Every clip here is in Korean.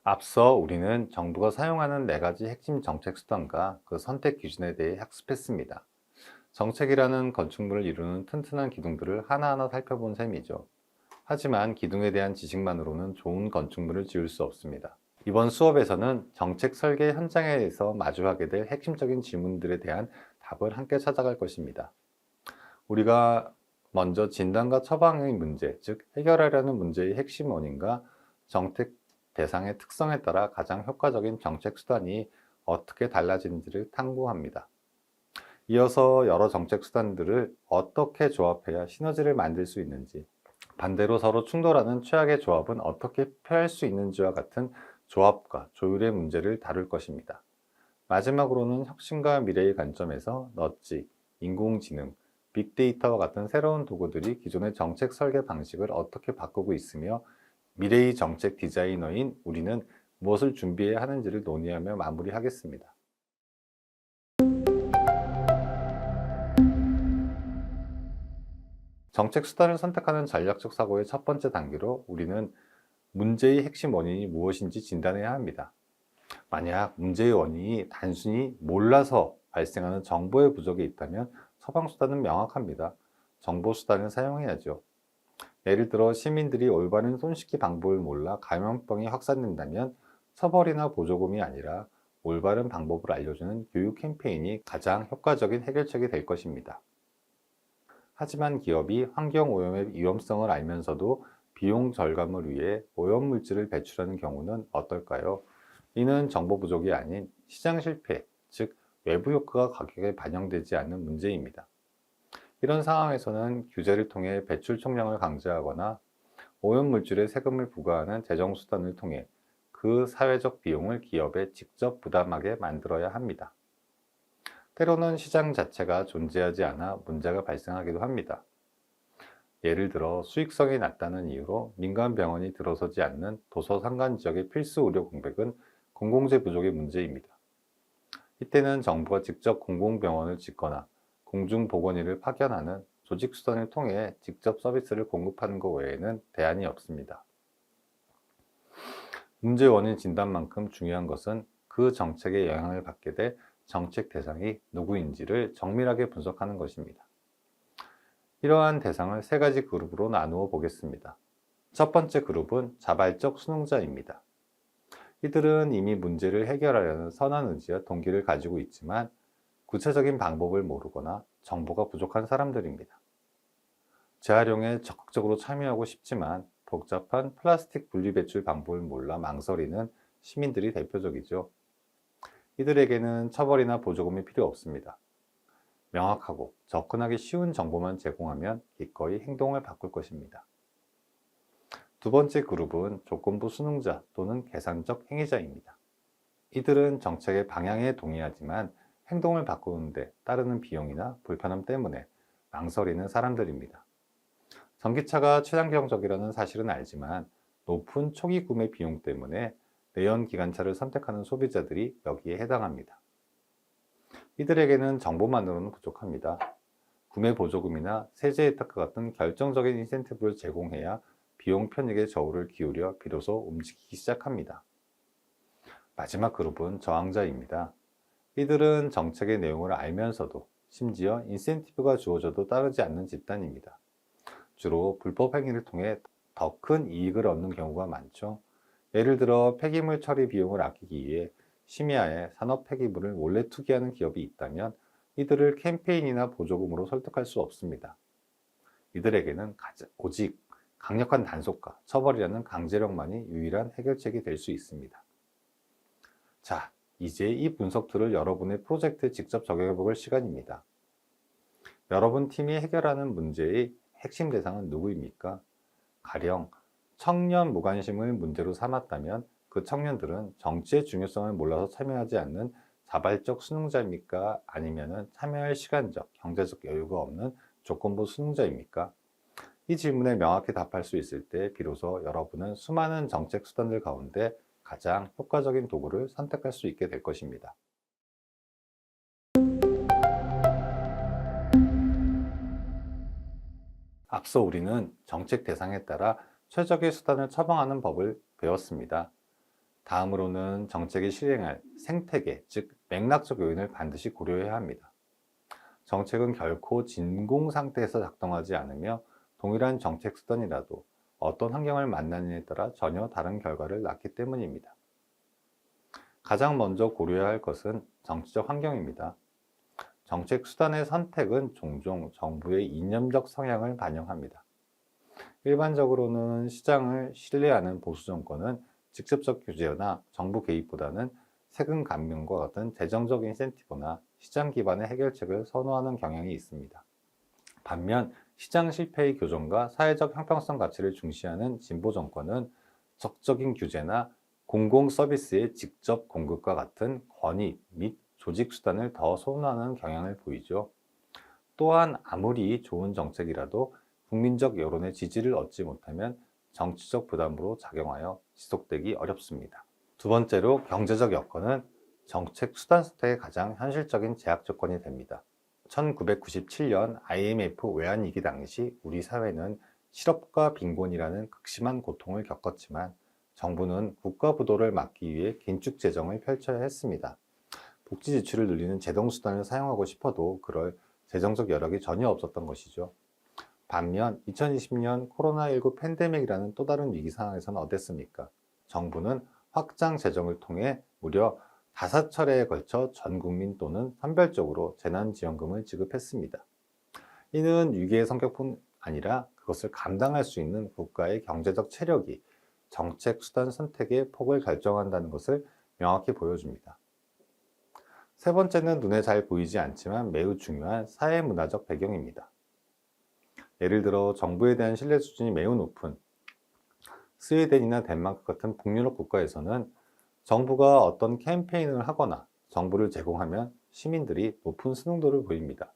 앞서 우리는 정부가 사용하는 4가지 핵심 정책 수단과 그 선택 기준에 대해 학습했습니다. 정책이라는 건축물을 이루는 튼튼한 기둥들을 하나하나 살펴본 셈이죠. 하지만 기둥에 대한 지식만으로는 좋은 건축물을 지을 수 없습니다. 이번 수업에서는 정책 설계 현장에서 마주하게 될 핵심적인 질문들에 대한 답을 함께 찾아갈 것입니다. 우리가 먼저 진단과 처방의 문제, 즉 해결하려는 문제의 핵심 원인과 정책 대상의 특성에 따라 가장 효과적인 정책 수단이 어떻게 달라지는지를 탐구합니다. 이어서 여러 정책 수단들을 어떻게 조합해야 시너지를 만들 수 있는지, 반대로 서로 충돌하는 최악의 조합은 어떻게 피할 수 있는지와 같은 조합과 조율의 문제를 다룰 것입니다. 마지막으로는 혁신과 미래의 관점에서 넛지, 인공지능, 빅데이터와 같은 새로운 도구들이 기존의 정책 설계 방식을 어떻게 바꾸고 있으며 미래의 정책 디자이너인 우리는 무엇을 준비해야 하는지를 논의하며 마무리하겠습니다. 정책 수단을 선택하는 전략적 사고의 첫 번째 단계로 우리는 문제의 핵심 원인이 무엇인지 진단해야 합니다. 만약 문제의 원인이 단순히 몰라서 발생하는 정보의 부족이 있다면 처방수단은 명확합니다. 정보수단을 사용해야죠. 예를 들어 시민들이 올바른 손 씻기 방법을 몰라 감염병이 확산된다면 처벌이나 보조금이 아니라 올바른 방법을 알려주는 교육 캠페인이 가장 효과적인 해결책이 될 것입니다. 하지만 기업이 환경오염의 위험성을 알면서도 비용 절감을 위해 오염물질을 배출하는 경우는 어떨까요? 이는 정보 부족이 아닌 시장 실패, 즉 외부 효과가 가격에 반영되지 않는 문제입니다. 이런 상황에서는 규제를 통해 배출 총량을 강제하거나 오염물질에 세금을 부과하는 재정수단을 통해 그 사회적 비용을 기업에 직접 부담하게 만들어야 합니다. 때로는 시장 자체가 존재하지 않아 문제가 발생하기도 합니다. 예를 들어 수익성이 낮다는 이유로 민간 병원이 들어서지 않는 도서 산간 지역의 필수 의료 공백은 공공재 부족의 문제입니다. 이때는 정부가 직접 공공병원을 짓거나 공중보건의를 파견하는 조직수단을 통해 직접 서비스를 공급하는 것 외에는 대안이 없습니다. 문제 원인 진단만큼 중요한 것은 그 정책에 영향을 받게 될 정책 대상이 누구인지를 정밀하게 분석하는 것입니다. 이러한 대상을 3가지 그룹으로 나누어 보겠습니다. 첫 번째 그룹은 자발적 수능자입니다. 이들은 이미 문제를 해결하려는 선한 의지와 동기를 가지고 있지만 구체적인 방법을 모르거나 정보가 부족한 사람들입니다. 재활용에 적극적으로 참여하고 싶지만 복잡한 플라스틱 분리배출 방법을 몰라 망설이는 시민들이 대표적이죠. 이들에게는 처벌이나 보조금이 필요 없습니다. 명확하고 접근하기 쉬운 정보만 제공하면 기꺼이 행동을 바꿀 것입니다. 두 번째 그룹은 조건부 수능자 또는 계산적 행위자입니다. 이들은 정책의 방향에 동의하지만 행동을 바꾸는데 따르는 비용이나 불편함 때문에 망설이는 사람들입니다. 전기차가 친환경적이라는 사실은 알지만 높은 초기 구매 비용 때문에 내연기관차를 선택하는 소비자들이 여기에 해당합니다. 이들에게는 정보만으로는 부족합니다. 구매 보조금이나 세제 혜택과 같은 결정적인 인센티브를 제공해야 비용 편익에 저울을 기울여 비로소 움직이기 시작합니다. 마지막 그룹은 저항자입니다. 이들은 정책의 내용을 알면서도 심지어 인센티브가 주어져도 따르지 않는 집단입니다. 주로 불법 행위를 통해 더 큰 이익을 얻는 경우가 많죠. 예를 들어 폐기물 처리 비용을 아끼기 위해 심야에 산업 폐기물을 몰래 투기하는 기업이 있다면 이들을 캠페인이나 보조금으로 설득할 수 없습니다. 이들에게는 오직 강력한 단속과 처벌이라는 강제력만이 유일한 해결책이 될 수 있습니다. 자, 이제 이 분석 툴을 여러분의 프로젝트에 직접 적용해 볼 시간입니다. 여러분 팀이 해결하는 문제의 핵심 대상은 누구입니까? 가령 청년 무관심을 문제로 삼았다면 그 청년들은 정치의 중요성을 몰라서 참여하지 않는 자발적 수능자입니까? 아니면 참여할 시간적, 경제적 여유가 없는 조건부 수능자입니까? 이 질문에 명확히 답할 수 있을 때 비로소 여러분은 수많은 정책 수단들 가운데 가장 효과적인 도구를 선택할 수 있게 될 것입니다. 앞서 우리는 정책 대상에 따라 최적의 수단을 처방하는 법을 배웠습니다. 다음으로는 정책이 실행할 생태계, 즉 맥락적 요인을 반드시 고려해야 합니다. 정책은 결코 진공 상태에서 작동하지 않으며 동일한 정책 수단이라도 어떤 환경을 만나느냐에 따라 전혀 다른 결과를 낳기 때문입니다. 가장 먼저 고려해야 할 것은 정치적 환경입니다. 정책 수단의 선택은 종종 정부의 이념적 성향을 반영합니다. 일반적으로는 시장을 신뢰하는 보수 정권은 직접적 규제나 정부 개입보다는 세금 감면과 같은 재정적 인센티브나 시장 기반의 해결책을 선호하는 경향이 있습니다. 반면 시장 실패의 교정과 사회적 형평성 가치를 중시하는 진보 정권은 적적인 규제나 공공 서비스의 직접 공급과 같은 권위 및 조직 수단을 더 선호하는 경향을 보이죠. 또한 아무리 좋은 정책이라도 국민적 여론의 지지를 얻지 못하면 정치적 부담으로 작용하여 지속되기 어렵습니다. 두 번째로 경제적 여건은 정책 수단 선택의 가장 현실적인 제약 조건이 됩니다. 1997년 IMF 외환위기 당시 우리 사회는 실업과 빈곤이라는 극심한 고통을 겪었지만 정부는 국가 부도를 막기 위해 긴축 재정을 펼쳐야 했습니다. 복지 지출을 늘리는 제동 수단을 사용하고 싶어도 그럴 재정적 여력이 전혀 없었던 것이죠. 반면 2020년 코로나19 팬데믹이라는 또 다른 위기 상황에서는 어땠습니까? 정부는 확장 재정을 통해 무려 5차례에 걸쳐 전 국민 또는 선별적으로 재난지원금을 지급했습니다. 이는 위기의 성격뿐 아니라 그것을 감당할 수 있는 국가의 경제적 체력이 정책 수단 선택의 폭을 결정한다는 것을 명확히 보여줍니다. 세 번째는 눈에 잘 보이지 않지만 매우 중요한 사회문화적 배경입니다. 예를 들어 정부에 대한 신뢰 수준이 매우 높은 스웨덴이나 덴마크 같은 북유럽 국가에서는 정부가 어떤 캠페인을 하거나 정보를 제공하면 시민들이 높은 순응도를 보입니다.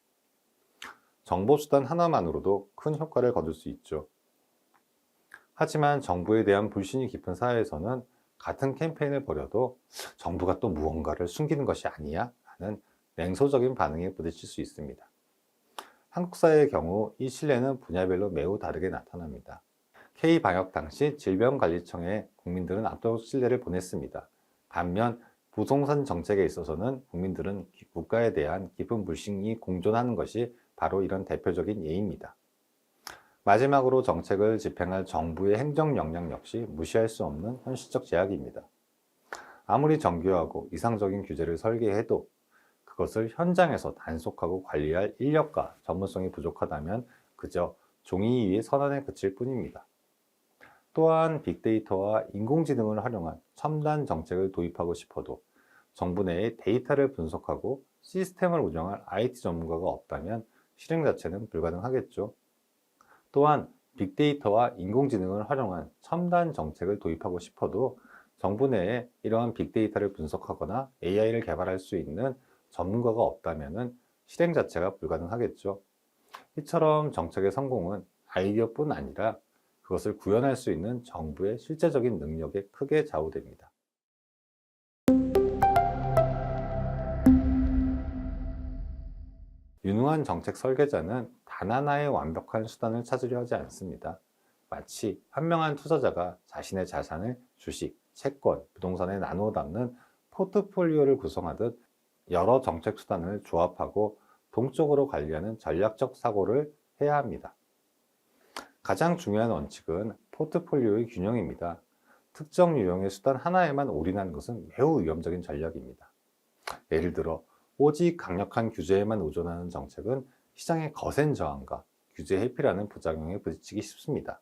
정보 수단 하나만으로도 큰 효과를 거둘 수 있죠. 하지만 정부에 대한 불신이 깊은 사회에서는 같은 캠페인을 벌여도 정부가 또 무언가를 숨기는 것이 아니야? 하는 냉소적인 반응에 부딪힐 수 있습니다. 한국 사회의 경우 이 신뢰는 분야별로 매우 다르게 나타납니다. K방역 당시 질병관리청에 국민들은 압도적 신뢰를 보냈습니다. 반면 부동산 정책에 있어서는 국민들은 국가에 대한 깊은 불신이 공존하는 것이 바로 이런 대표적인 예입니다. 마지막으로 정책을 집행할 정부의 행정 역량 역시 무시할 수 없는 현실적 제약입니다. 아무리 정교하고 이상적인 규제를 설계해도 그것을 현장에서 단속하고 관리할 인력과 전문성이 부족하다면 그저 종이 위의 선언에 그칠 뿐입니다. 또한 빅데이터와 인공지능을 활용한 첨단 정책을 도입하고 싶어도 정부 내에 데이터를 분석하고 시스템을 운영할 IT 전문가가 없다면 실행 자체는 불가능하겠죠. 또한 빅데이터와 인공지능을 활용한 첨단 정책을 도입하고 싶어도 정부 내에 이러한 빅데이터를 분석하거나 AI를 개발할 수 있는 전문가가 없다면 실행 자체가 불가능하겠죠. 이처럼 정책의 성공은 아이디어뿐 아니라 그것을 구현할 수 있는 정부의 실제적인 능력에 크게 좌우됩니다. 유능한 정책 설계자는 단 하나의 완벽한 수단을 찾으려 하지 않습니다. 마치 현명한 투자자가 자신의 자산을 주식, 채권, 부동산에 나누어 담는 포트폴리오를 구성하듯 여러 정책 수단을 조합하고 동적으로 관리하는 전략적 사고를 해야 합니다. 가장 중요한 원칙은 포트폴리오의 균형입니다. 특정 유형의 수단 하나에만 올인하는 것은 매우 위험적인 전략입니다. 예를 들어 오직 강력한 규제에만 의존하는 정책은 시장의 거센 저항과 규제 회피라는 부작용에 부딪히기 쉽습니다.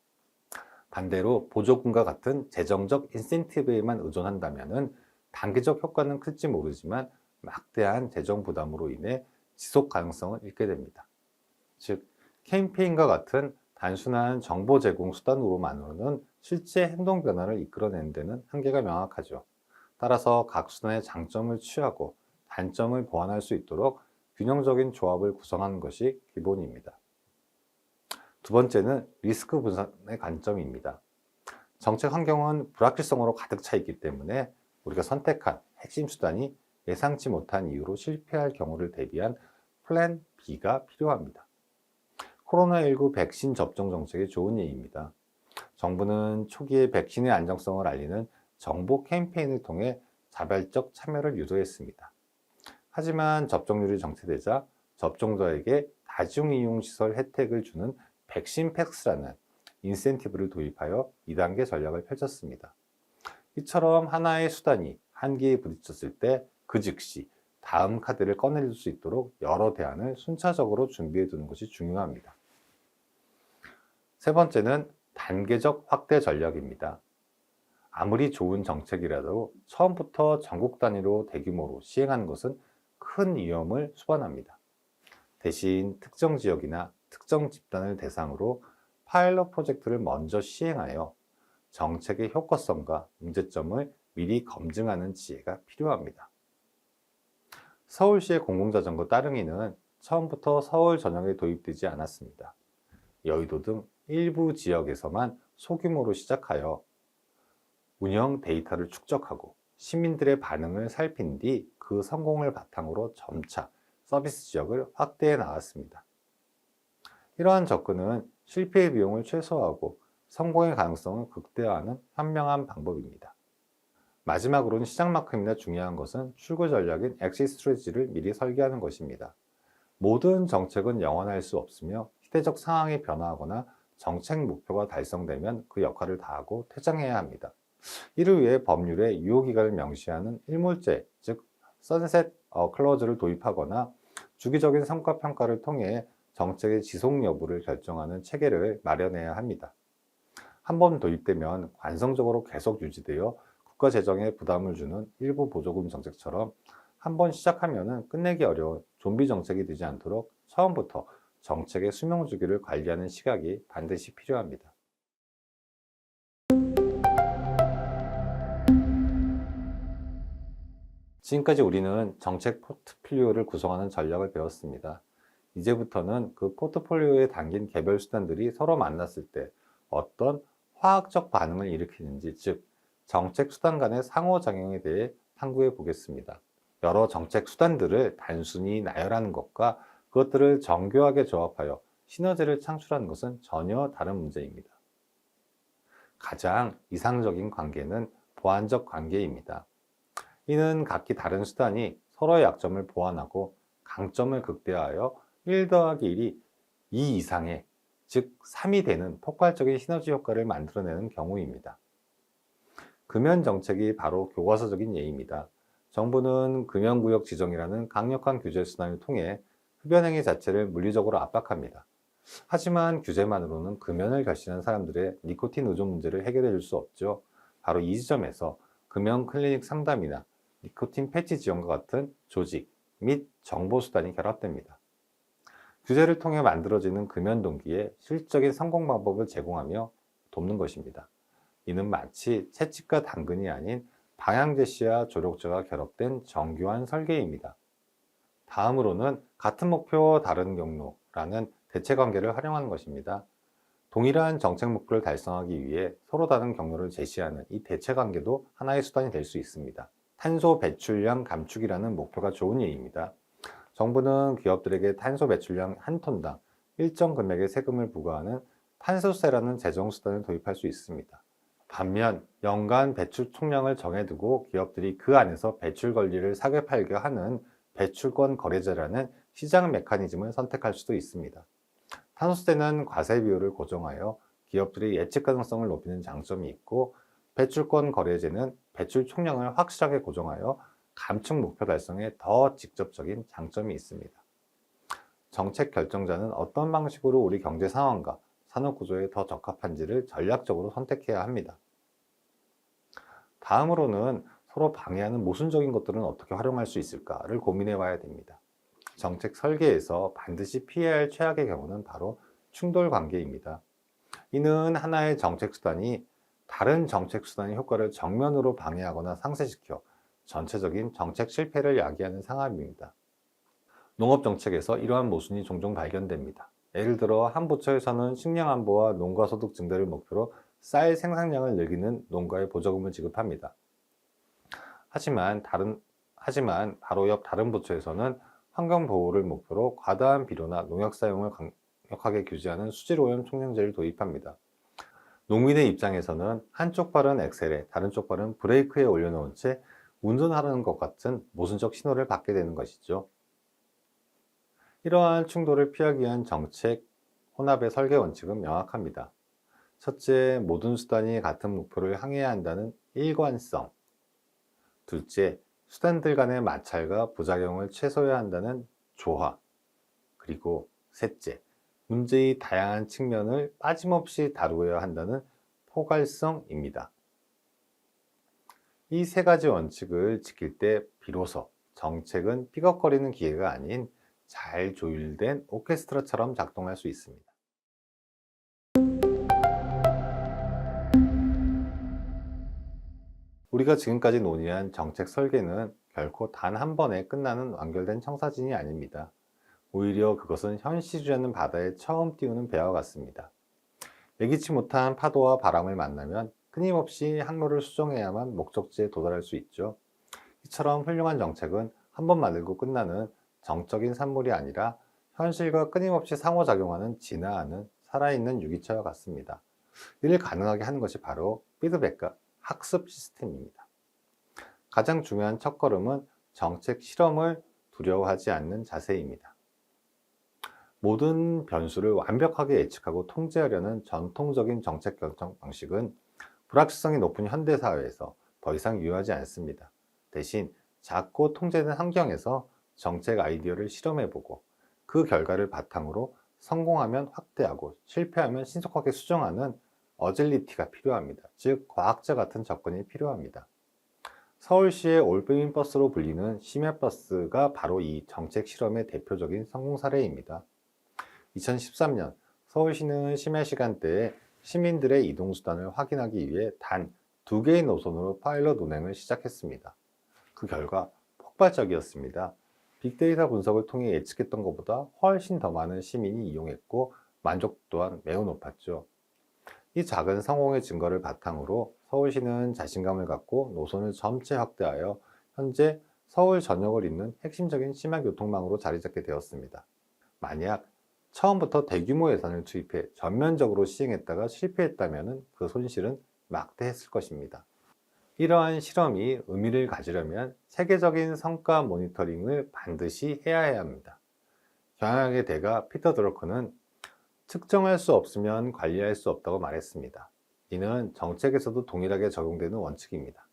반대로 보조금과 같은 재정적 인센티브에만 의존한다면 단기적 효과는 클지 모르지만 막대한 재정 부담으로 인해 지속 가능성을 잃게 됩니다. 즉, 캠페인과 같은 단순한 정보 제공 수단으로만으로는 실제 행동 변화를 이끌어내는 데는 한계가 명확하죠. 따라서 각 수단의 장점을 취하고 단점을 보완할 수 있도록 균형적인 조합을 구성하는 것이 기본입니다. 두 번째는 리스크 분산의 관점입니다. 정책 환경은 불확실성으로 가득 차 있기 때문에 우리가 선택한 핵심 수단이 예상치 못한 이유로 실패할 경우를 대비한 플랜 B가 필요합니다. 코로나19 백신 접종 정책의 좋은 예입니다. 정부는 초기에 백신의 안정성을 알리는 정보 캠페인을 통해 자발적 참여를 유도했습니다. 하지만 접종률이 정체되자 접종자에게 다중이용시설 혜택을 주는 백신 패스라는 인센티브를 도입하여 2단계 전략을 펼쳤습니다. 이처럼 하나의 수단이 한계에 부딪혔을 때 그 즉시 다음 카드를 꺼낼 수 있도록 여러 대안을 순차적으로 준비해 두는 것이 중요합니다. 세 번째는 단계적 확대 전략입니다. 아무리 좋은 정책이라도 처음부터 전국 단위로 대규모로 시행하는 것은 큰 위험을 수반합니다. 대신 특정 지역이나 특정 집단을 대상으로 파일럿 프로젝트를 먼저 시행하여 정책의 효과성과 문제점을 미리 검증하는 지혜가 필요합니다. 서울시의 공공자전거 따릉이는 처음부터 서울 전역에 도입되지 않았습니다. 여의도 등 일부 지역에서만 소규모로 시작하여 운영 데이터를 축적하고 시민들의 반응을 살핀 뒤 그 성공을 바탕으로 점차 서비스 지역을 확대해 나갔습니다. 이러한 접근은 실패의 비용을 최소화하고 성공의 가능성을 극대화하는 현명한 방법입니다. 마지막으로는 시장만큼이나 중요한 것은 출구 전략인 엑시트 스트래티지를 미리 설계하는 것입니다. 모든 정책은 영원할 수 없으며 시대적 상황이 변화하거나 정책 목표가 달성되면 그 역할을 다하고 퇴장해야 합니다. 이를 위해 법률에 유효기간을 명시하는 일몰제, 즉 선셋 클로즈를 도입하거나 주기적인 성과평가를 통해 정책의 지속 여부를 결정하는 체계를 마련해야 합니다. 한번 도입되면 관성적으로 계속 유지되어 국가 재정에 부담을 주는 일부 보조금 정책처럼 한번 시작하면 끝내기 어려운 좀비 정책이 되지 않도록 처음부터 정책의 수명 주기를 관리하는 시각이 반드시 필요합니다. 지금까지 우리는 정책 포트폴리오를 구성하는 전략을 배웠습니다. 이제부터는 그 포트폴리오에 담긴 개별 수단들이 서로 만났을 때 어떤 화학적 반응을 일으키는지, 즉 정책 수단 간의 상호작용에 대해 탐구해 보겠습니다. 여러 정책 수단들을 단순히 나열하는 것과 그것들을 정교하게 조합하여 시너지를 창출하는 것은 전혀 다른 문제입니다. 가장 이상적인 관계는 보완적 관계입니다. 이는 각기 다른 수단이 서로의 약점을 보완하고 강점을 극대화하여 1 더하기 1이 2 이상의, 즉 3이 되는 폭발적인 시너지 효과를 만들어내는 경우입니다. 금연 정책이 바로 교과서적인 예입니다. 정부는 금연구역 지정이라는 강력한 규제 수단을 통해 흡연행위 자체를 물리적으로 압박합니다. 하지만 규제만으로는 금연을 결심한 사람들의 니코틴 의존 문제를 해결해 줄 수 없죠. 바로 이 지점에서 금연 클리닉 상담이나 니코틴 패치 지원과 같은 조직 및 정보 수단이 결합됩니다. 규제를 통해 만들어지는 금연 동기에 실질적인 성공 방법을 제공하며 돕는 것입니다. 이는 마치 채찍과 당근이 아닌 방향 제시와 조력자가 결합된 정교한 설계입니다. 다음으로는 같은 목표 다른 경로라는 대체 관계를 활용하는 것입니다. 동일한 정책 목표를 달성하기 위해 서로 다른 경로를 제시하는 이 대체 관계도 하나의 수단이 될 수 있습니다. 탄소 배출량 감축이라는 목표가 좋은 예입니다. 정부는 기업들에게 탄소 배출량 1톤당 일정 금액의 세금을 부과하는 탄소세라는 재정 수단을 도입할 수 있습니다. 반면 연간 배출 총량을 정해두고 기업들이 그 안에서 배출 권리를 사게 팔게 하는 배출권 거래제라는 시장 메커니즘을 선택할 수도 있습니다. 탄소세는 과세 비율을 고정하여 기업들의 예측 가능성을 높이는 장점이 있고, 배출권 거래제는 배출 총량을 확실하게 고정하여 감축 목표 달성에 더 직접적인 장점이 있습니다. 정책 결정자는 어떤 방식으로 우리 경제 상황과 산업 구조에 더 적합한지를 전략적으로 선택해야 합니다. 다음으로는 서로 방해하는 모순적인 것들은 어떻게 활용할 수 있을까를 고민해 봐야 됩니다. 정책 설계에서 반드시 피해야 할 최악의 경우는 바로 충돌 관계입니다. 이는 하나의 정책 수단이 다른 정책 수단의 효과를 정면으로 방해하거나 상쇄시켜 전체적인 정책 실패를 야기하는 상황입니다. 농업 정책에서 이러한 모순이 종종 발견됩니다. 예를 들어 한 부처에서는 식량 안보와 농가 소득 증대를 목표로 쌀 생산량을 늘리는 농가에 보조금을 지급합니다. 하지만 바로 옆 다른 부처에서는 환경 보호를 목표로 과다한 비료나 농약 사용을 강력하게 규제하는 수질 오염 총량제를 도입합니다. 농민의 입장에서는 한쪽 발은 엑셀에 다른 쪽 발은 브레이크에 올려놓은 채 운전하는 것 같은 모순적 신호를 받게 되는 것이죠. 이러한 충돌을 피하기 위한 정책 혼합의 설계 원칙은 명확합니다. 첫째, 모든 수단이 같은 목표를 향해야 한다는 일관성. 둘째, 수단들 간의 마찰과 부작용을 최소화해야 한다는 조화. 그리고 셋째, 문제의 다양한 측면을 빠짐없이 다루어야 한다는 포괄성입니다. 이 세 가지 원칙을 지킬 때 비로소 정책은 삐걱거리는 기계가 아닌 잘 조율된 오케스트라처럼 작동할 수 있습니다. 우리가 지금까지 논의한 정책 설계는 결코 단 한 번에 끝나는 완결된 청사진이 아닙니다. 오히려 그것은 현실이라는 바다에 처음 띄우는 배와 같습니다. 예기치 못한 파도와 바람을 만나면 끊임없이 항로를 수정해야만 목적지에 도달할 수 있죠. 이처럼 훌륭한 정책은 한 번 만들고 끝나는 정적인 산물이 아니라 현실과 끊임없이 상호작용하는 진화하는 살아있는 유기체와 같습니다. 이를 가능하게 하는 것이 바로 피드백과 학습 시스템입니다. 가장 중요한 첫걸음은 정책 실험을 두려워하지 않는 자세입니다. 모든 변수를 완벽하게 예측하고 통제하려는 전통적인 정책 결정 방식은 불확실성이 높은 현대사회에서 더 이상 유효하지 않습니다. 대신 작고 통제된 환경에서 정책 아이디어를 실험해보고 그 결과를 바탕으로 성공하면 확대하고 실패하면 신속하게 수정하는 어질리티가 필요합니다. 즉 과학자 같은 접근이 필요합니다. 서울시의 올빼미 버스로 불리는 심야버스가 바로 이 정책 실험의 대표적인 성공 사례입니다. 2013년 서울시는 심야 시간대에 시민들의 이동수단을 확인하기 위해 단 2개의 노선으로 파일럿 운행을 시작했습니다. 그 결과 폭발적이었습니다. 빅데이터 분석을 통해 예측했던 것보다 훨씬 더 많은 시민이 이용했고 만족도 또한 매우 높았죠. 이 작은 성공의 증거를 바탕으로 서울시는 자신감을 갖고 노선을 점차 확대하여 현재 서울 전역을 잇는 핵심적인 심야교통망으로 자리 잡게 되었습니다. 만약 처음부터 대규모 예산을 투입해 전면적으로 시행했다가 실패했다면 그 손실은 막대했을 것입니다. 이러한 실험이 의미를 가지려면 세계적인 성과 모니터링을 반드시 해야 합니다. 경영학의 대가 피터 드러커는 측정할 수 없으면 관리할 수 없다고 말했습니다. 이는 정책에서도 동일하게 적용되는 원칙입니다.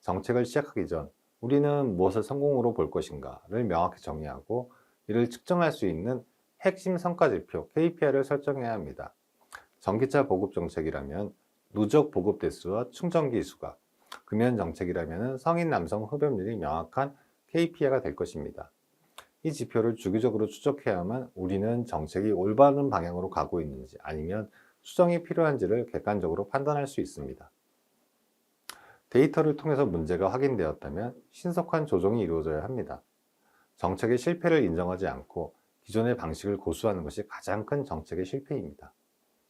정책을 시작하기 전 우리는 무엇을 성공으로 볼 것인가를 명확히 정의하고 이를 측정할 수 있는 핵심 성과지표 KPI를 설정해야 합니다. 전기차 보급 정책이라면 누적 보급 대수와 충전기 수가, 금연 정책이라면 성인 남성 흡연율이 명확한 KPI가 될 것입니다. 이 지표를 주기적으로 추적해야만 우리는 정책이 올바른 방향으로 가고 있는지 아니면 수정이 필요한지를 객관적으로 판단할 수 있습니다. 데이터를 통해서 문제가 확인되었다면 신속한 조정이 이루어져야 합니다. 정책의 실패를 인정하지 않고 기존의 방식을 고수하는 것이 가장 큰 정책의 실패입니다.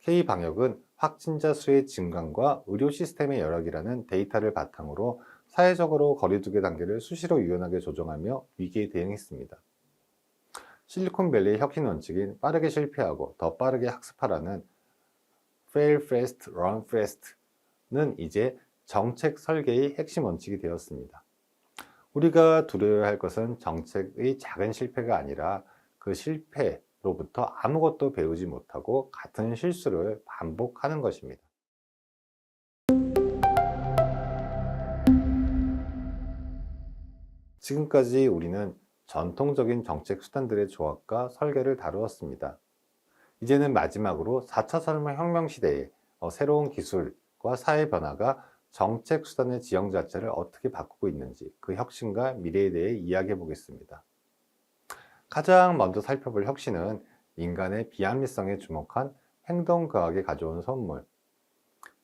K방역은 확진자 수의 증감과 의료 시스템의 열악이라는 데이터를 바탕으로 사회적으로 거리두기 단계를 수시로 유연하게 조정하며 위기에 대응했습니다. 실리콘밸리의 혁신 원칙인 빠르게 실패하고 더 빠르게 학습하라는 Fail fast, run fast는 이제 정책 설계의 핵심 원칙이 되었습니다. 우리가 두려워할 것은 정책의 작은 실패가 아니라 그 실패로부터 아무것도 배우지 못하고 같은 실수를 반복하는 것입니다. 지금까지 우리는 전통적인 정책 수단들의 조합과 설계를 다루었습니다. 이제는 마지막으로 4차 산업혁명 시대에 새로운 기술과 사회 변화가 정책 수단의 지형 자체를 어떻게 바꾸고 있는지 그 혁신과 미래에 대해 이야기해 보겠습니다. 가장 먼저 살펴볼 혁신은 인간의 비합리성에 주목한 행동과학이 가져온 선물,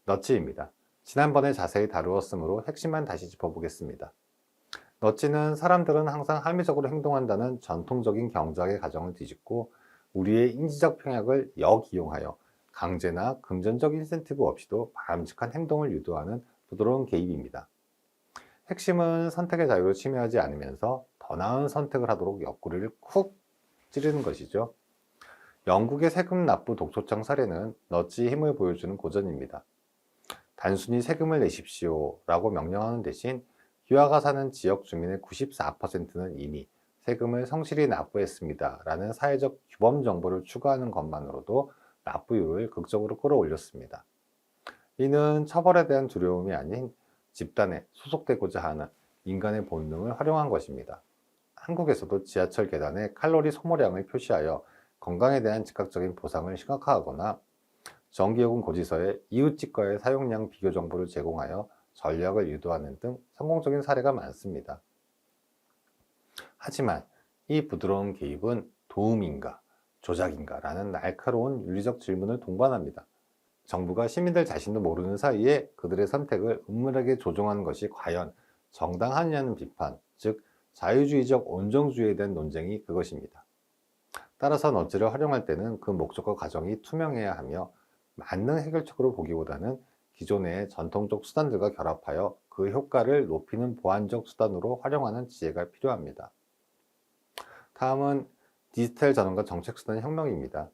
너치입니다. 지난번에 자세히 다루었으므로 핵심만 다시 짚어보겠습니다. 너치는 사람들은 항상 합리적으로 행동한다는 전통적인 경제학의 가정을 뒤집고 우리의 인지적 평약을 역이용하여 강제나 금전적 인센티브 없이도 바람직한 행동을 유도하는 부드러운 개입입니다. 핵심은 선택의 자유를 침해하지 않으면서 더 나은 선택을 하도록 옆구리를 쿡 찌르는 것이죠. 영국의 세금 납부 독초청 사례는 너지의 힘을 보여주는 고전입니다. 단순히 세금을 내십시오 라고 명령하는 대신 휴아가 사는 지역 주민의 94%는 이미 세금을 성실히 납부했습니다 라는 사회적 규범 정보를 추가하는 것만으로도 납부율을 극적으로 끌어올렸습니다. 이는 처벌에 대한 두려움이 아닌 집단에 소속되고자 하는 인간의 본능을 활용한 것입니다. 한국에서도 지하철 계단에 칼로리 소모량을 표시하여 건강에 대한 즉각적인 보상을 시각화하거나 전기요금 고지서에 이웃집과의 사용량 비교 정보를 제공하여 전략을 유도하는 등 성공적인 사례가 많습니다. 하지만 이 부드러운 개입은 도움인가, 조작인가 라는 날카로운 윤리적 질문을 동반합니다. 정부가 시민들 자신도 모르는 사이에 그들의 선택을 은밀하게 조종하는 것이 과연 정당하냐는 비판, 즉 자유주의적 온정주의에 대한 논쟁이 그것입니다. 따라서 너지를 활용할 때는 그 목적과 과정이 투명해야 하며 만능 해결책으로 보기보다는 기존의 전통적 수단들과 결합하여 그 효과를 높이는 보완적 수단으로 활용하는 지혜가 필요합니다. 다음은 디지털 전환과 정책수단 혁명입니다.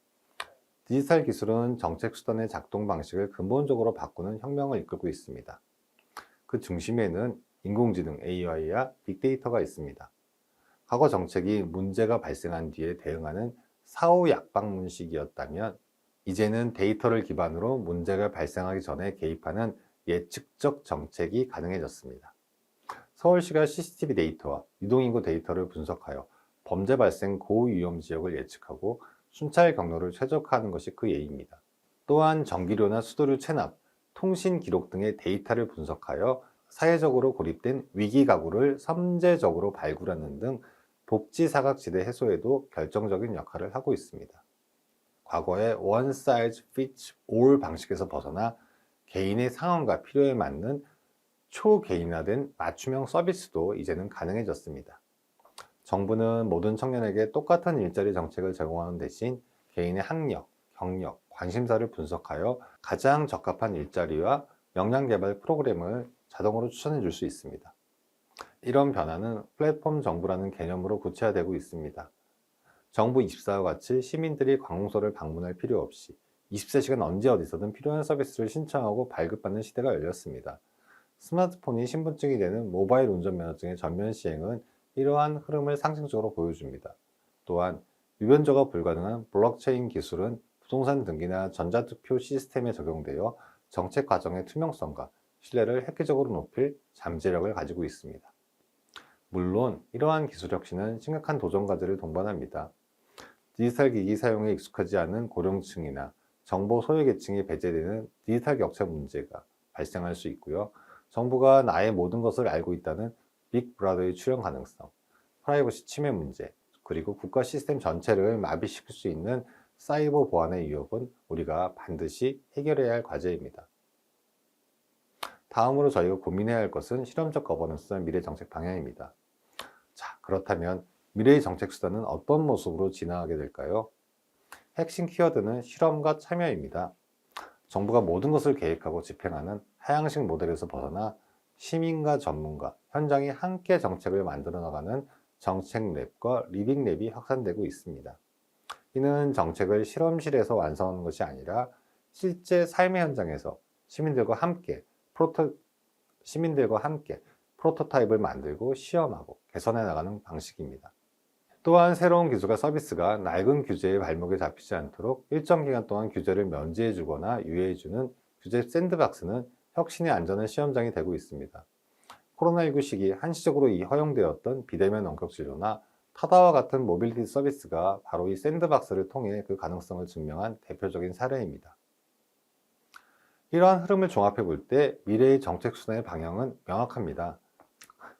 디지털 기술은 정책수단의 작동 방식을 근본적으로 바꾸는 혁명을 이끌고 있습니다. 그 중심에는 인공지능 AI와 빅데이터가 있습니다. 과거 정책이 문제가 발생한 뒤에 대응하는 사후약방문식이었다면 이제는 데이터를 기반으로 문제가 발생하기 전에 개입하는 예측적 정책이 가능해졌습니다. 서울시가 CCTV 데이터와 유동인구 데이터를 분석하여 범죄 발생 고위험 지역을 예측하고 순찰 경로를 최적화하는 것이 그 예입니다. 또한 전기료나 수도료 체납, 통신 기록 등의 데이터를 분석하여 사회적으로 고립된 위기 가구를 선제적으로 발굴하는 등 복지 사각지대 해소에도 결정적인 역할을 하고 있습니다. 과거의 one size fits all 방식에서 벗어나 개인의 상황과 필요에 맞는 초개인화된 맞춤형 서비스도 이제는 가능해졌습니다. 정부는 모든 청년에게 똑같은 일자리 정책을 제공하는 대신 개인의 학력, 경력, 관심사를 분석하여 가장 적합한 일자리와 역량 개발 프로그램을 자동으로 추천해 줄 수 있습니다. 이런 변화는 플랫폼 정부라는 개념으로 구체화되고 있습니다. 정부 24와 같이 시민들이 관공서를 방문할 필요 없이 24시간 언제 어디서든 필요한 서비스를 신청하고 발급받는 시대가 열렸습니다. 스마트폰이 신분증이 되는 모바일 운전면허증의 전면 시행은 이러한 흐름을 상징적으로 보여줍니다. 또한 유변조가 불가능한 블록체인 기술은 부동산 등기나 전자투표 시스템에 적용되어 정책 과정의 투명성과 신뢰를 획기적으로 높일 잠재력을 가지고 있습니다. 물론 이러한 기술 혁신은 심각한 도전 과제를 동반합니다. 디지털 기기 사용에 익숙하지 않은 고령층이나 정보 소외계층이 배제되는 디지털 격차 문제가 발생할 수 있고요. 정부가 나의 모든 것을 알고 있다는 빅브라더의 출현 가능성, 프라이버시 침해 문제, 그리고 국가 시스템 전체를 마비시킬 수 있는 사이버 보안의 위협은 우리가 반드시 해결해야 할 과제입니다. 다음으로 저희가 고민해야 할 것은 실험적 거버넌스 미래 정책 방향입니다. 자, 그렇다면 미래의 정책 수단은 어떤 모습으로 진화하게 될까요? 핵심 키워드는 실험과 참여입니다. 정부가 모든 것을 계획하고 집행하는 하향식 모델에서 벗어나 시민과 전문가, 현장이 함께 정책을 만들어 나가는 정책 랩과 리빙 랩이 확산되고 있습니다. 이는 정책을 실험실에서 완성하는 것이 아니라 실제 삶의 현장에서 시민들과 함께 프로토타입을 만들고 시험하고 개선해 나가는 방식입니다. 또한 새로운 기술과 서비스가 낡은 규제의 발목에 잡히지 않도록 일정 기간 동안 규제를 면제해 주거나 유예해 주는 규제 샌드박스는 혁신의 안전한 시험장이 되고 있습니다. 코로나19 시기 한시적으로 허용되었던 비대면 원격 진료나 타다와 같은 모빌리티 서비스가 바로 이 샌드박스를 통해 그 가능성을 증명한 대표적인 사례입니다. 이러한 흐름을 종합해 볼 때 미래의 정책 수단의 방향은 명확합니다.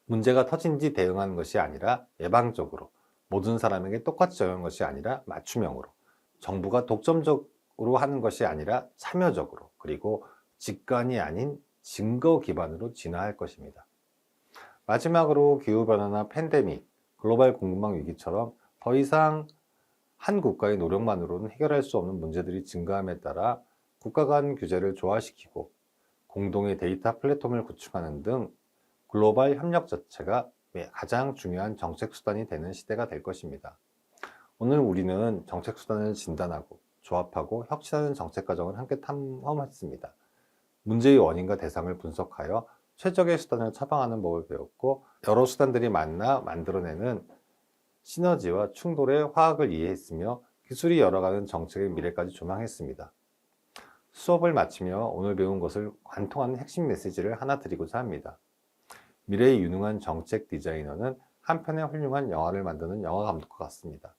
문제가 터진 뒤 대응하는 것이 아니라 예방적으로, 모든 사람에게 똑같이 적용하는 것이 아니라 맞춤형으로, 정부가 독점적으로 하는 것이 아니라 참여적으로, 그리고 직관이 아닌 증거 기반으로 진화할 것입니다. 마지막으로 기후변화나 팬데믹, 글로벌 공급망 위기처럼 더 이상 한 국가의 노력만으로는 해결할 수 없는 문제들이 증가함에 따라 국가 간 규제를 조화시키고 공동의 데이터 플랫폼을 구축하는 등 글로벌 협력 자체가 가장 중요한 정책 수단이 되는 시대가 될 것입니다. 오늘 우리는 정책 수단을 진단하고 조합하고 혁신하는 정책 과정을 함께 탐험했습니다. 문제의 원인과 대상을 분석하여 최적의 수단을 처방하는 법을 배웠고, 여러 수단들이 만나 만들어내는 시너지와 충돌의 화학을 이해했으며 기술이 열어가는 정책의 미래까지 조망했습니다. 수업을 마치며 오늘 배운 것을 관통하는 핵심 메시지를 하나 드리고자 합니다. 미래의 유능한 정책 디자이너는 한 편의 훌륭한 영화를 만드는 영화 감독과 같습니다.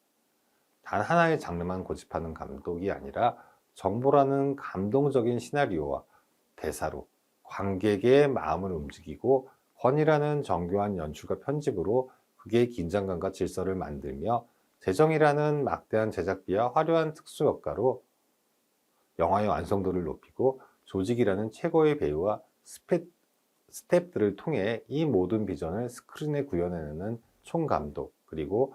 단 하나의 장르만 고집하는 감독이 아니라 정보라는 감동적인 시나리오와 대사로 관객의 마음을 움직이고, 권위라는 정교한 연출과 편집으로 극의 긴장감과 질서를 만들며, 재정이라는 막대한 제작비와 화려한 특수 효과로 영화의 완성도를 높이고, 조직이라는 최고의 배우와 스태프들을 통해 이 모든 비전을 스크린에 구현해내는 총감독, 그리고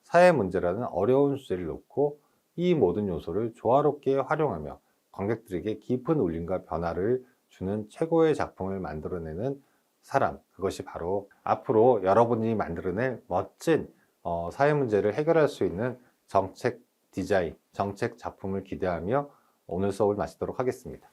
사회 문제라는 어려운 주제를 놓고 이 모든 요소를 조화롭게 활용하며 관객들에게 깊은 울림과 변화를 주는 최고의 작품을 만들어내는 사람, 그것이 바로 앞으로 여러분이 만들어낼 멋진 사회 문제를 해결할 수 있는 정책 디자인, 정책 작품을 기대하며 오늘 수업을 마치도록 하겠습니다.